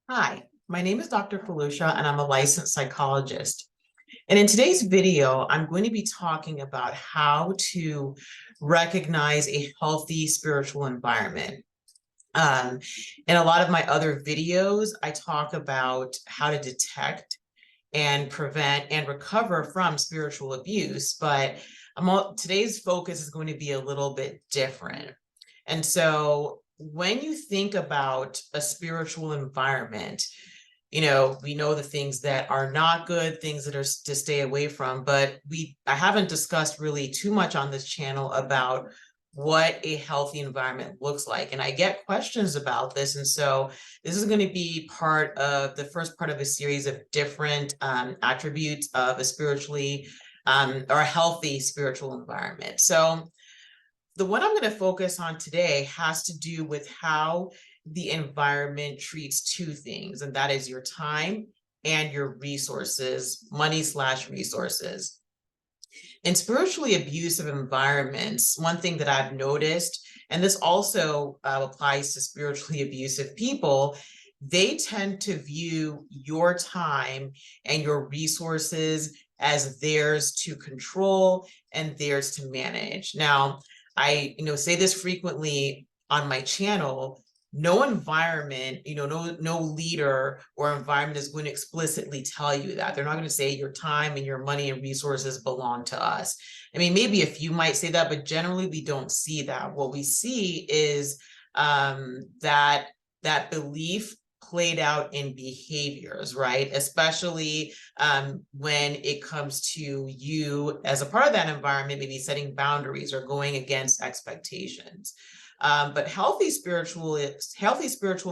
Hi, my name is Dr. Felucia, and I'm a licensed psychologist. And in today's video, I'm going to be talking about how to recognize a healthy spiritual environment. Um, in a lot of my other videos, I talk about how to detect and prevent and recover from spiritual abuse, but today's focus is going to be a little bit different. And so when you think about a spiritual environment, we know the things that are not good, things that are to stay away from, but I haven't discussed really too much on this channel about what a healthy environment looks like. And I get questions about this. And so this is going to be part of the first part of a series of different attributes of a spiritually or a healthy spiritual environment. So the one I'm going to focus on today has to do with how the environment treats two things, and that is your time and your resources, money/resources. In spiritually abusive environments, one thing that I've noticed, and this also applies to spiritually abusive people, they tend to view your time and your resources as theirs to control and theirs to manage. Now, I say this frequently on my channel. No environment, no leader or environment is going to explicitly tell you that. They're not going to say your time and your money and resources belong to us. I mean, maybe a few might say that, but generally we don't see that. What we see is that belief played out in behaviors, right? Especially when it comes to you as a part of that environment, maybe setting boundaries or going against expectations. But healthy spiritual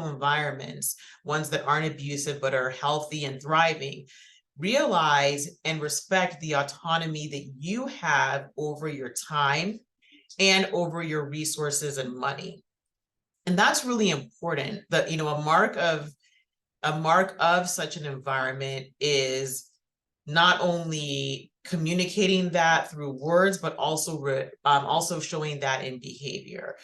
environments, ones that aren't abusive but are healthy and thriving, realize and respect the autonomy that you have over your time and over your resources and money. And that's really important. That a mark of such an environment is not only communicating that through words, but also showing that in behavior.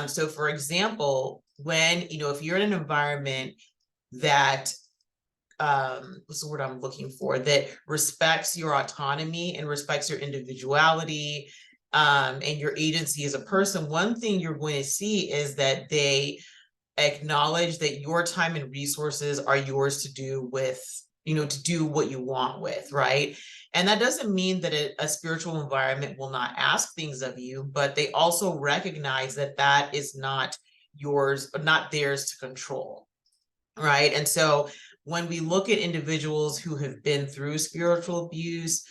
So for example, when, if you're in an environment that, what's the word I'm looking for, that respects your autonomy and respects your individuality, and your agency as a person, one thing you're going to see is that they acknowledge that your time and resources are yours to do with, to do what you want with, right? And that doesn't mean that a spiritual environment will not ask things of you, but they also recognize that that is not yours, not theirs to control, right? And so when we look at individuals who have been through spiritual abuse,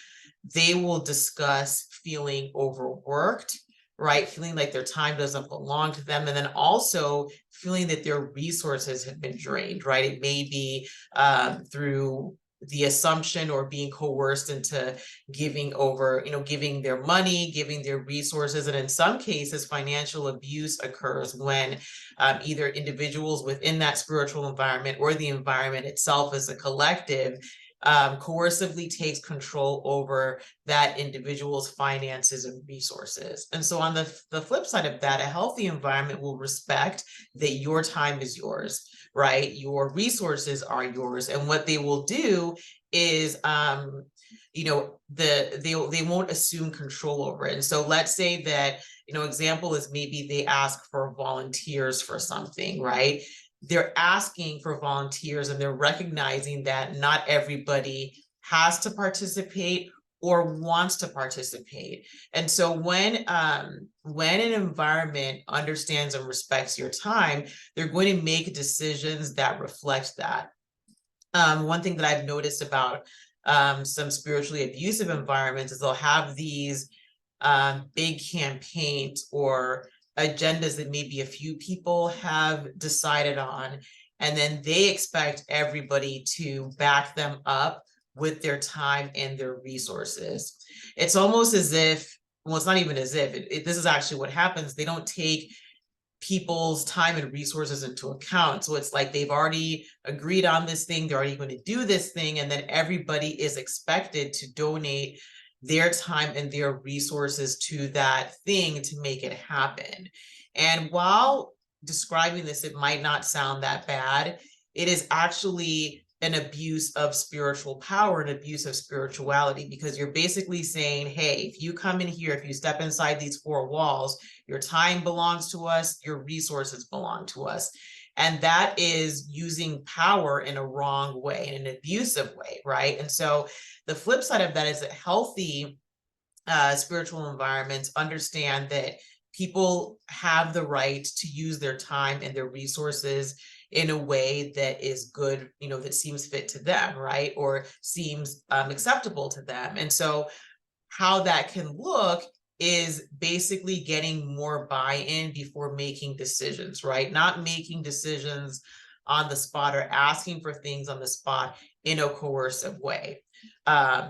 they will discuss feeling overworked, right? Feeling like their time doesn't belong to them. And then also feeling that their resources have been drained, right? It may be through the assumption or being coerced into giving over, giving their money, giving their resources. And in some cases, financial abuse occurs when either individuals within that spiritual environment or the environment itself as a collective coercively takes control over that individual's finances and resources. And so on the flip side of that, a healthy environment will respect that your time is yours, right? Your resources are yours. And what they will do is they won't assume control over it. And so let's say that, example is maybe they ask for volunteers for something, right? They're asking for volunteers and they're recognizing that not everybody has to participate or wants to participate. And so when an environment understands and respects your time, they're going to make decisions that reflect that. One thing that I've noticed about some spiritually abusive environments is they'll have these big campaigns or agendas that maybe a few people have decided on, and then they expect everybody to back them up with their time and their resources. It's almost as if, well, it's not even as if, this is actually what happens. They don't take people's time and resources into account. So it's like they've already agreed on this thing, they're already going to do this thing, and then everybody is expected to donate their time and their resources to that thing to make it happen. And while describing this, it might not sound that bad. it is actually an abuse of spiritual power, an abuse of spirituality, because you're basically saying, hey, if you come in here, if you step inside these four walls, your time belongs to us, your resources belong to us. And that is using power in a wrong way, in an abusive way, right? And so the flip side of that is that healthy spiritual environments understand that people have the right to use their time and their resources in a way that is good, that seems fit to them, right? Or seems acceptable to them. And so how that can look is basically getting more buy-in before making decisions, right? Not making decisions on the spot or asking for things on the spot in a coercive way.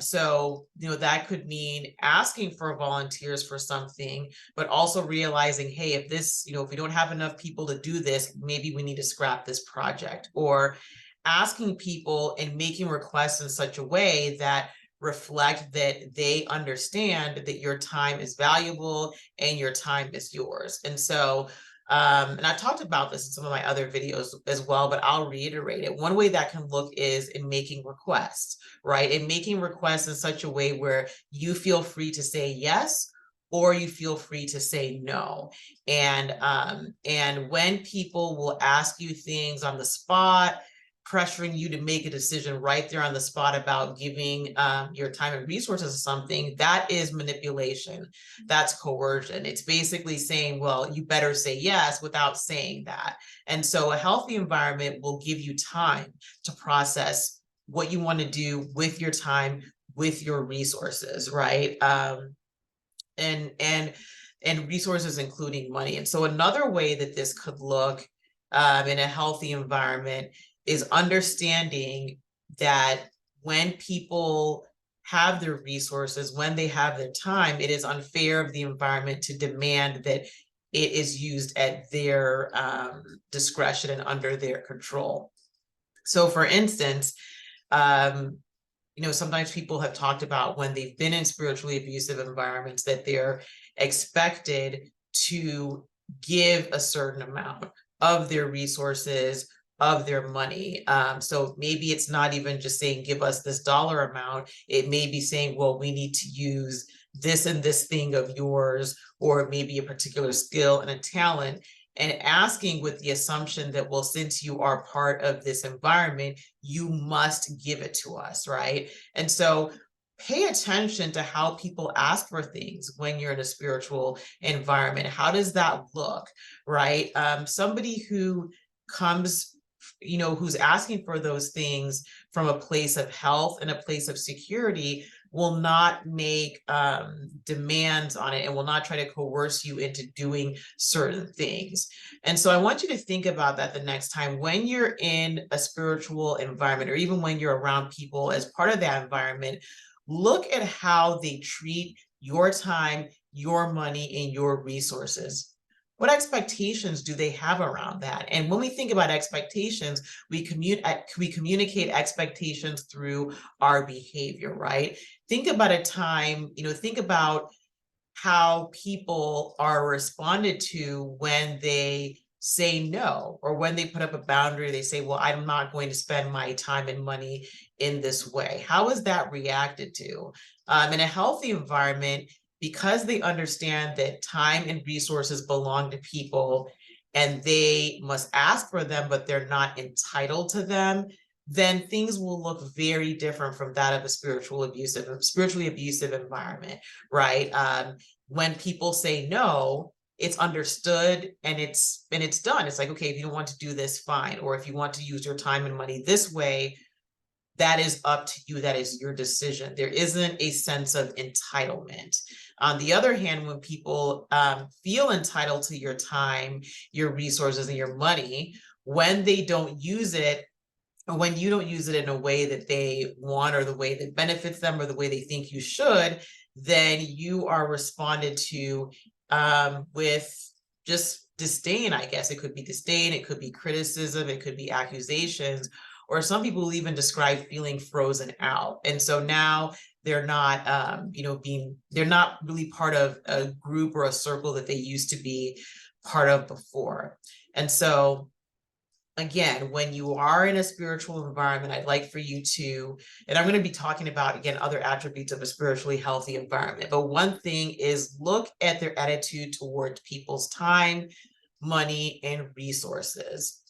So, that could mean asking for volunteers for something, but also realizing, hey, if this, if we don't have enough people to do this, maybe we need to scrap this project, or asking people and making requests in such a way that reflect that they understand that your time is valuable and your time is yours. And so, and I talked about this in some of my other videos as well, but I'll reiterate it. One way that can look is in making requests, right? In making requests in such a way where you feel free to say yes, or you feel free to say no. And when people will ask you things on the spot, pressuring you to make a decision right there on the spot about giving your time and resources to something, that is manipulation. That's coercion. It's basically saying, well, you better say yes without saying that. And so a healthy environment will give you time to process what you want to do with your time, with your resources, right? And resources, including money. And so another way that this could look in a healthy environment is understanding that when people have their resources, when they have their time, it is unfair of the environment to demand that it is used at their discretion and under their control. So for instance, sometimes people have talked about when they've been in spiritually abusive environments that they're expected to give a certain amount of their resources, of their money. So maybe it's not even just saying, give us this dollar amount. It may be saying, well, we need to use this and this thing of yours, or maybe a particular skill and a talent, and asking with the assumption that, well, since you are part of this environment, you must give it to us, right? And so pay attention to how people ask for things when you're in a spiritual environment. How does that look, right? Somebody who comes, who's asking for those things from a place of health and a place of security will not make demands on it and will not try to coerce you into doing certain things. And so I want you to think about that the next time when you're in a spiritual environment, or even when you're around people as part of that environment. Look at how they treat your time, your money, and your resources. What expectations do they have around that? And when we think about expectations, we communicate expectations through our behavior, right? Think about a time, think about how people are responded to when they say no, or when they put up a boundary, they say, well, I'm not going to spend my time and money in this way. How is that reacted to? In a healthy environment, because they understand that time and resources belong to people and they must ask for them, but they're not entitled to them, then things will look very different from that of a spiritually abusive environment, right? When people say no, it's understood and it's done. It's like, okay, if you don't want to do this, fine. Or if you want to use your time and money this way, that is up to you. That is your decision. There isn't a sense of entitlement. On the other hand, when people feel entitled to your time, your resources, and your money, when they don't use it, or when you don't use it in a way that they want, or the way that benefits them, or the way they think you should, then you are responded to with just disdain, I guess. It could be disdain, it could be criticism, it could be accusations, or some people even describe feeling frozen out. And so now they're not, they're not really part of a group or a circle that they used to be part of before. And so again, when you are in a spiritual environment, I'd like for you to, and I'm going to be talking about, again, other attributes of a spiritually healthy environment. But one thing is look at their attitude toward people's time, money, and resources.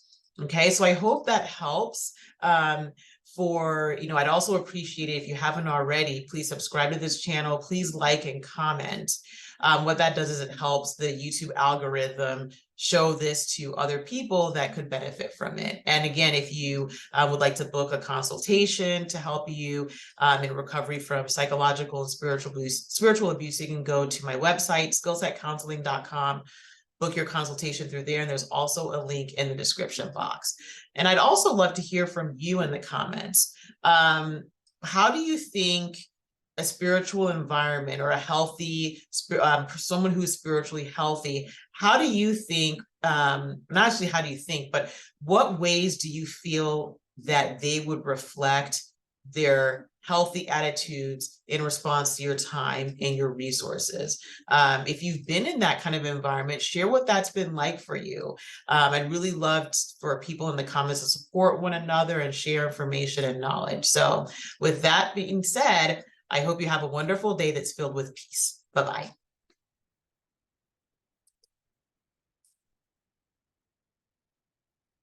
Okay, so I hope that helps. I'd also appreciate it if you haven't already, please subscribe to this channel, please like and comment. What that does is it helps the YouTube algorithm show this to other people that could benefit from it. And again, if you would like to book a consultation to help you in recovery from psychological and spiritual abuse, you can go to my website, skillsetcounseling.com. Book your consultation through there, and there's also a link in the description box. And I'd also love to hear from you in the comments. How do you think a spiritual environment or a healthy, someone who's spiritually healthy, how do you think, not actually how do you think, but what ways do you feel that they would reflect their healthy attitudes in response to your time and your resources? If you've been in that kind of environment, share what that's been like for you. I'd really love for people in the comments to support one another and share information and knowledge. So with that being said, I hope you have a wonderful day that's filled with peace. Bye-bye.